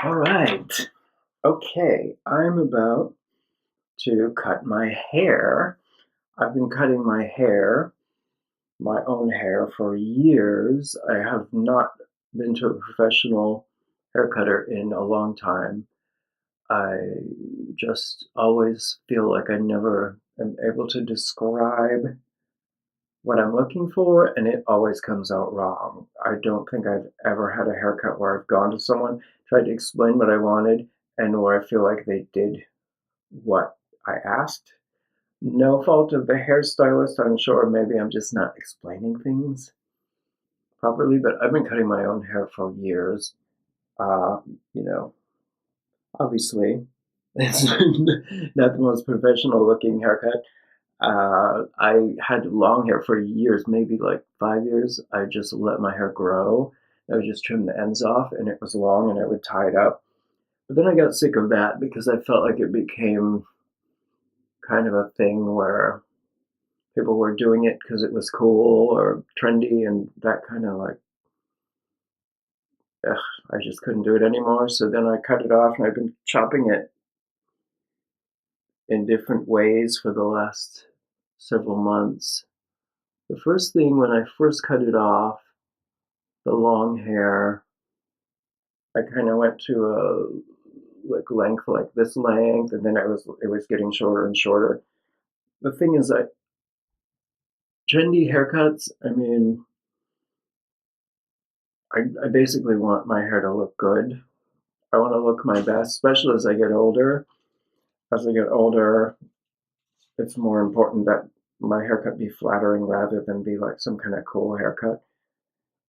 All right. Okay, I'm about to cut my hair. I've been cutting my hair, my own hair, for years. I have not been to a professional hair cutter in a long time. I just always feel like I never am able to describe what I'm looking for, and it always comes out wrong. I don't think I've ever had a haircut where I've gone to someone, tried to explain what I wanted, and where I feel like they did what I asked. No fault of the hairstylist, I'm sure. Maybe I'm just not explaining things properly, but I've been cutting my own hair for years. Uh, you know, Obviously, it's not the most professional looking haircut. I had long hair for years, maybe like 5 years. I just let my hair grow. I would just trim the ends off, and it was long, and I would tie it up. But then I got sick of that because I felt like it became kind of a thing where people were doing it because it was cool or trendy, and that kind of like, ugh, I just couldn't do it anymore. So then I cut it off, and I've been chopping it in different ways for the last several months. The first thing when I first cut it off, the long hair, I kind of went to a like length like this length, and then it was getting shorter and shorter. The thing is that trendy haircuts, I mean, I basically want my hair to look good. I want to look my best, especially as I get older. As I get older, it's more important that my haircut be flattering rather than be like some kind of cool haircut.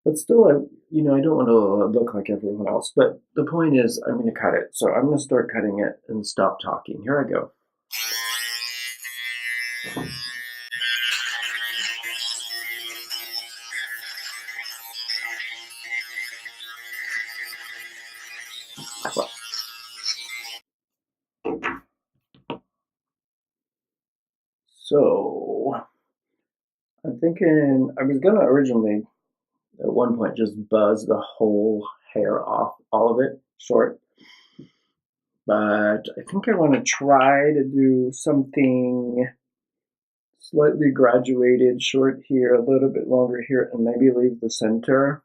But still, I don't want to look like everyone else. But the point is, I'm going to cut it. So I'm going to start cutting it and stop talking. Here I go. So I'm thinking I was going to originally, at one point, just buzz the whole hair off, all of it, short. But I think I want to try to do something slightly graduated, short here, a little bit longer here, and maybe leave the center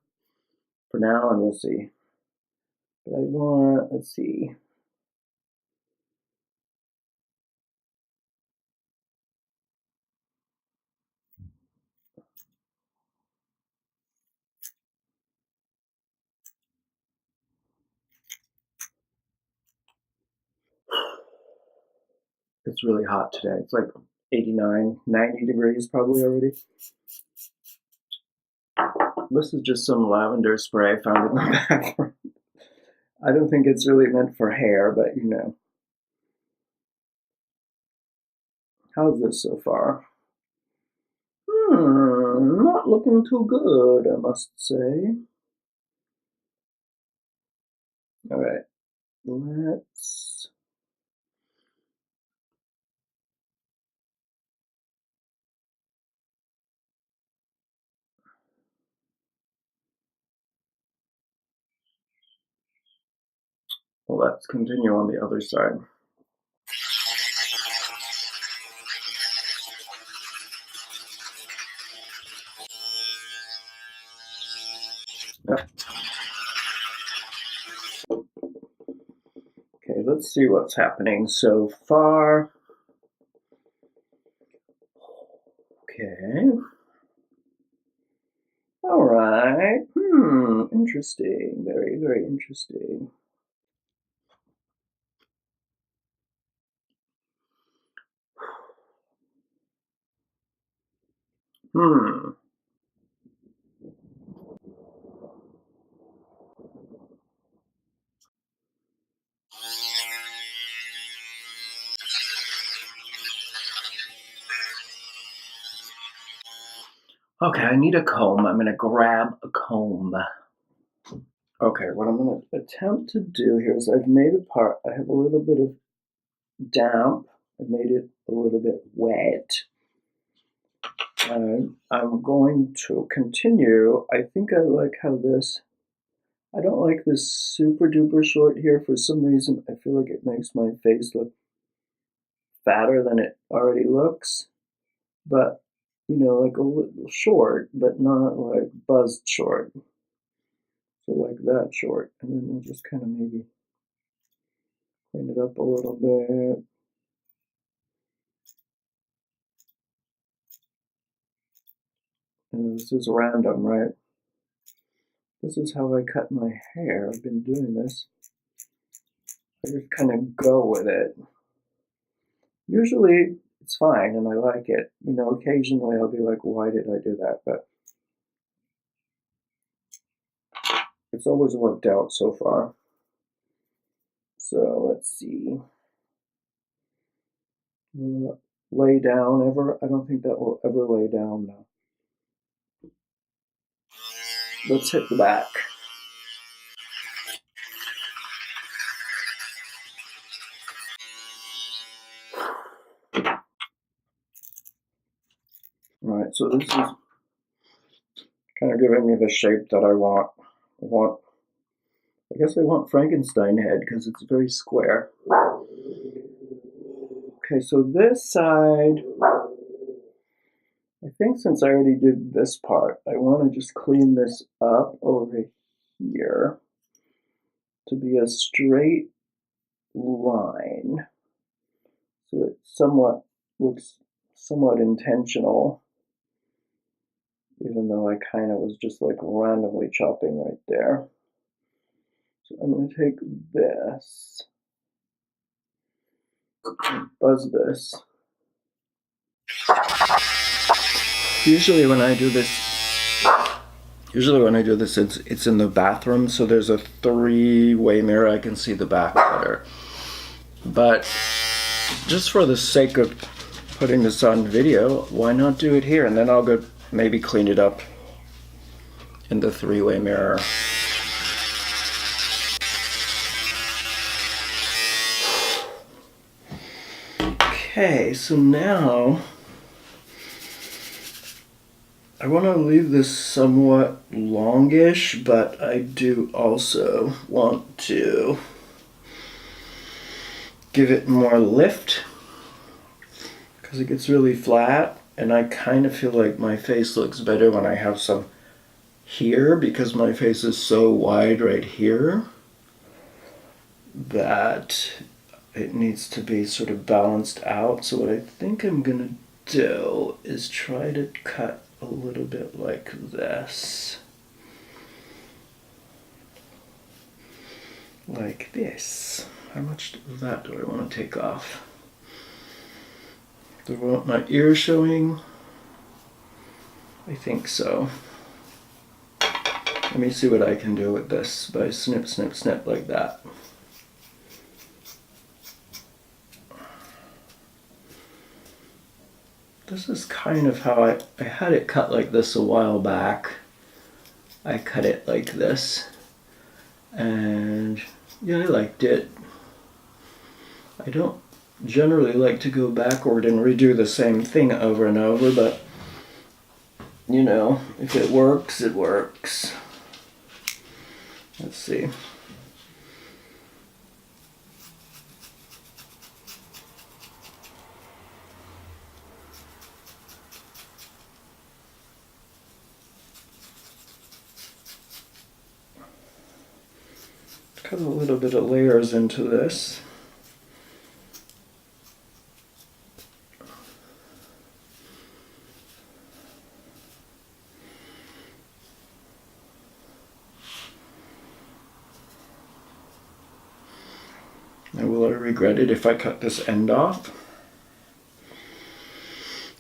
for now, and we'll see. But let's see. It's really hot today. It's like 89, 90 degrees probably already. This is just some lavender spray I found in the bathroom. I don't think it's really meant for hair, but How's this so far? Not looking too good, I must say. All right, let's. Let's continue on the other side. Yep. Okay, let's see what's happening so far. Okay. All right. Interesting. Very, very interesting. Hmm. Okay, I need a comb. I'm gonna grab a comb. Okay, what I'm gonna attempt to do here is I've made a part. I have a little bit of damp. I've made it a little bit wet. And I'm going to continue. I think I like how this I don't like this super duper short here. For some reason, I feel like it makes my face look fatter than it already looks. But, like a little short, but not like buzzed short. So like that short. And then we'll just kind of maybe clean it up a little bit. And this is random, right? This is how I cut my hair. I've been doing this. I just kind of go with it. Usually it's fine and I like it. Occasionally I'll be like, why did I do that? But it's always worked out so far. So let's see. Will it lay down ever? I don't think that will ever lay down now. Let's hit the back. Alright, so this is kind of giving me the shape that I want. I guess I want Frankenstein head because it's very square. Okay, so this side, I think since I already did this part, I want to just clean this up over here to be a straight line. So it looks somewhat intentional, even though I kind of was just like randomly chopping right there. So I'm going to take this, buzz this. Usually when I do this, it's in the bathroom, so there's a three-way mirror. I can see the back better. But just for the sake of putting this on video, why not do it here? And then I'll go maybe clean it up in the three-way mirror. Okay, so now I want to leave this somewhat longish, but I do also want to give it more lift because it gets really flat, and I kind of feel like my face looks better when I have some here because my face is so wide right here that it needs to be sort of balanced out. So what I think I'm gonna do is try to cut a little bit like this. Like this. How much of that do I want to take off? Do I want my ear showing? I think so. Let me see what I can do with this by snip, snip, snip like that. This is kind of how I had it cut like this a while back. I cut it like this. And yeah, I liked it. I don't generally like to go backward and redo the same thing over and over, but if it works, it works. Let's see. Cut a little bit of layers into this. Now, will I regret it if I cut this end off?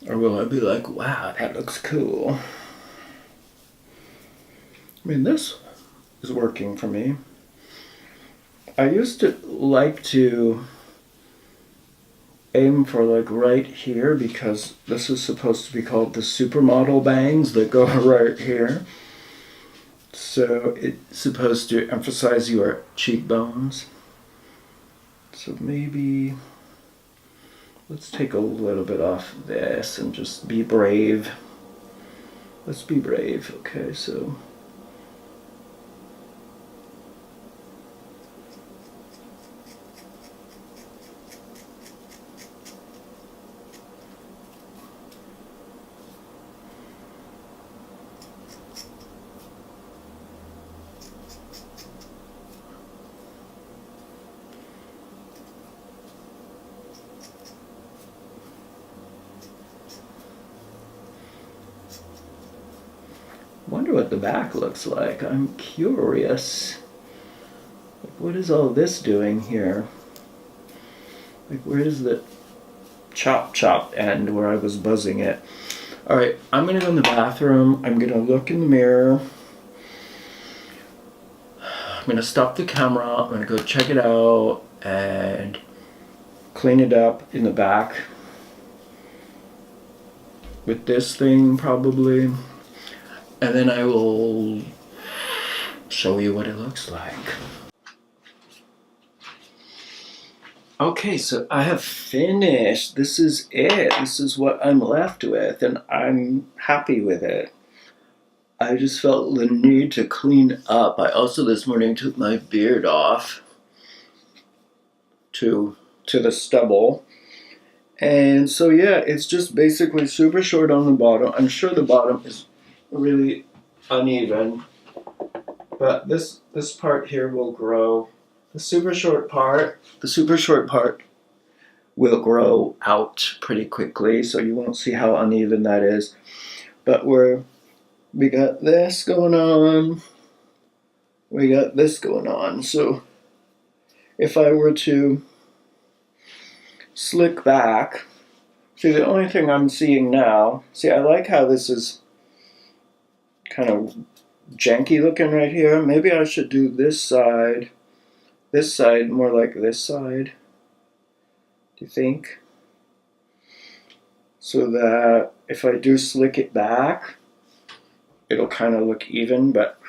Or will I be like, wow, that looks cool? I mean, this is working for me. I used to like to aim for like right here because this is supposed to be called the supermodel bangs that go right here. So it's supposed to emphasize your cheekbones. So maybe let's take a little bit off this and just be brave. Let's be brave. Okay, so what the back looks like. I'm curious. Like, what is all this doing here? Like, where is the chop end where I was buzzing it? All right, I'm gonna go in the bathroom. I'm gonna look in the mirror. I'm gonna stop the camera. I'm gonna go check it out and clean it up in the back with this thing probably. And then I will show you what it looks like. Okay, so I have finished. This is it. This is what I'm left with, and I'm happy with it. I just felt the need to clean up. I also this morning took my beard off to the stubble. And so yeah, it's just basically super short on the bottom. I'm sure the bottom is really uneven, but this part here will grow. The super short part will grow out pretty quickly, so you won't see how uneven that is. But we got this going on, we got this going on. So if I were to slick back, see the only thing I'm seeing now, see I like how this is kind of janky looking right here. Maybe I should do this side more like this side. Do you think? So that if I do slick it back, it'll kind of look even, but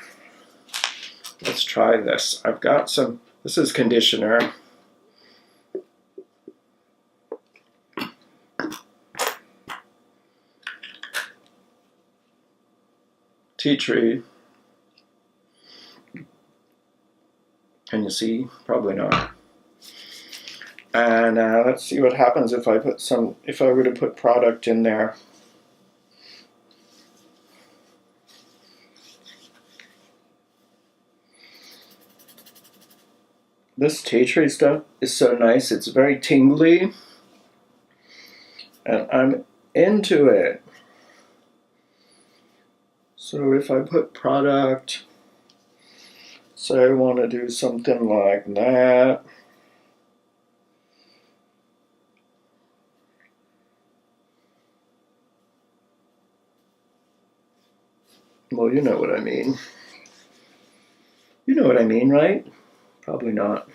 let's try this. I've got some, this is conditioner. Tea tree. Can you see? Probably not. And let's see what happens if I were to put product in there. This tea tree stuff is so nice. It's very tingly. And I'm into it. So if I put product, say I want to do something like that. Well, you know what I mean. You know what I mean, right? Probably not.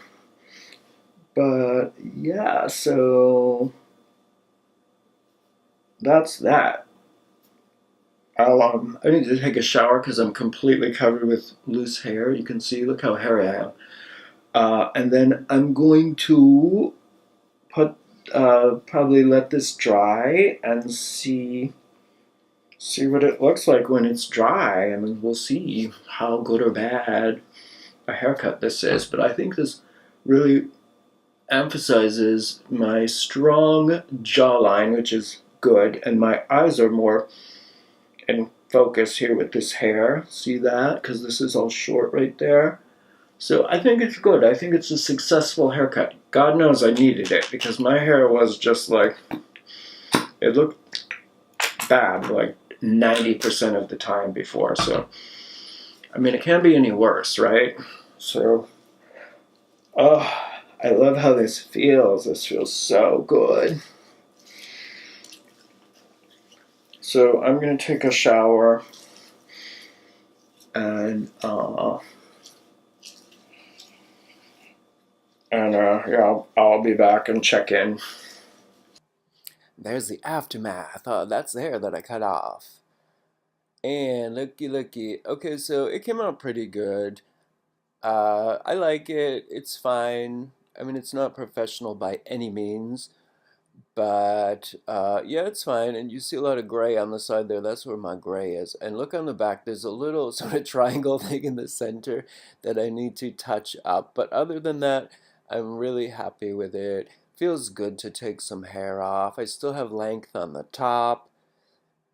But yeah, so that's that. I need to take a shower because I'm completely covered with loose hair. You can see, look how hairy I am. And then I'm going to probably let this dry and see what it looks like when it's dry. I mean, we'll see how good or bad a haircut this is. But I think this really emphasizes my strong jawline, which is good, and my eyes are more in focus here with this hair. See that? Because this is all short right there. So I think it's good. I think it's a successful haircut. God knows I needed it because my hair was just like, it looked bad like 90% of the time before. So, I mean, it can't be any worse, right? So, oh, I love how this feels. This feels so good. So I'm going to take a shower and yeah, I'll be back and check in. There's the aftermath. That's the hair that I cut off. And looky. Okay, so it came out pretty good. I like it. It's fine. I mean, it's not professional by any means, but yeah, it's fine. And you see a lot of gray on the side there. That's where my gray is. And look on the back. There's a little sort of triangle thing in the center that I need to touch up. But other than that, I'm really happy with it. Feels good to take some hair off. I still have length on the top.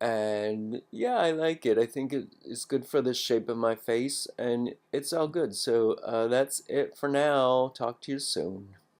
And yeah, I like it. I think it is good for the shape of my face, and it's all good. So that's it for now. Talk to you soon.